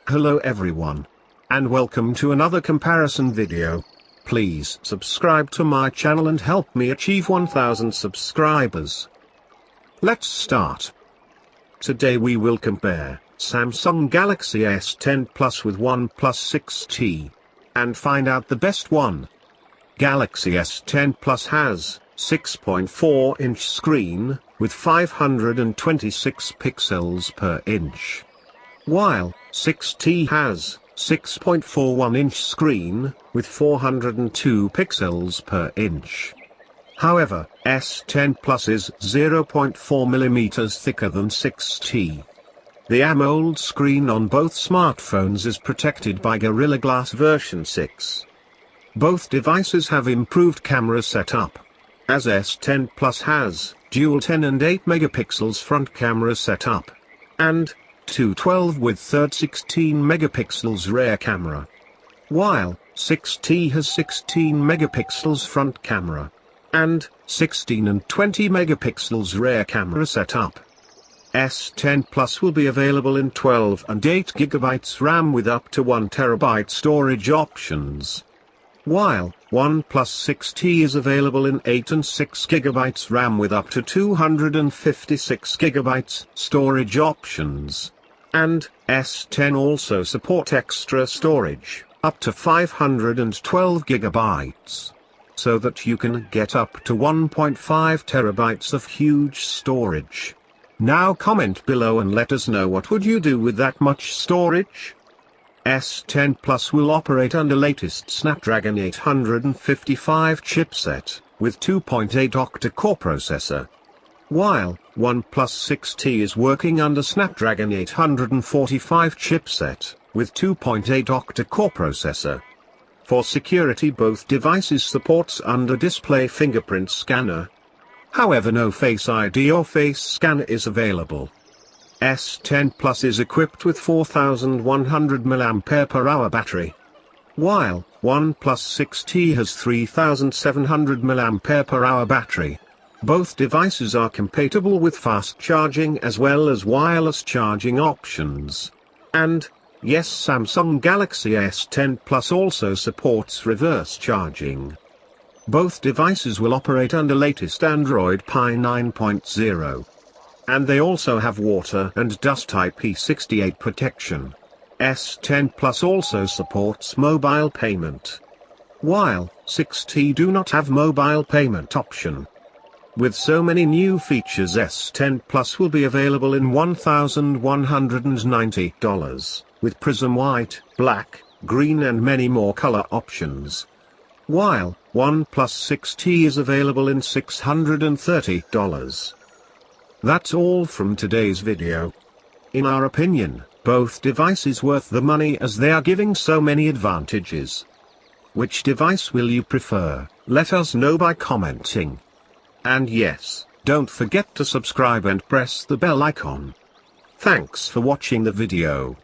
Hello everyone. And welcome to another comparison video. Please subscribe to my channel and help me achieve 1000 subscribers. Let's start. Today we will compare Samsung Galaxy S10 Plus with OnePlus 6T. And find out the best one. Galaxy S10 Plus has 6.4-inch screen, with 526 pixels per inch. While 6T has 6.41-inch screen, with 402 pixels per inch. However, S10 Plus is 0.4 mm thicker than 6T. The AMOLED screen on both smartphones is protected by Gorilla Glass version 6. Both devices have improved camera setup, as S10 Plus has dual 10 and 8 megapixels front camera setup, and 212 with third 16 megapixels rear camera. While 6T has 16 megapixels front camera, and 16 and 20 megapixels rear camera setup. S10 Plus will be available in 12 and 8 GB RAM with up to 1 TB storage options. While OnePlus 6T is available in 8 and 6 GB RAM with up to 256 GB storage options. And S10 also support extra storage, up to 512 GB. So that you can get up to 1.5 TB of huge storage. Now comment below and let us know what would you do with that much storage? S10 Plus will operate under latest Snapdragon 855 chipset, with 2.8 Octa Core processor. While OnePlus 6T is working under Snapdragon 845 chipset, with 2.8 Octa Core processor. For security, both devices supports under-display fingerprint scanner. However, no Face ID or face scanner is available. S10 Plus is equipped with 4100 mAh battery. While OnePlus 6T has 3700 mAh battery. Both devices are compatible with fast charging as well as wireless charging options. And, yes, Samsung Galaxy S10 Plus also supports reverse charging. Both devices will operate under latest Android Pie 9.0. And they also have water and dust IP68 protection. S10 Plus also supports mobile payment. While 6T do not have mobile payment option. With so many new features, S10 Plus will be available in $1,190, with prism white, black, green and many more color options. While OnePlus 6T is available in $630. That's all from today's video. In our opinion, both devices worth the money as they are giving so many advantages. Which device will you prefer? Let us know by commenting. And yes, don't forget to subscribe and press the bell icon. Thanks for watching the video.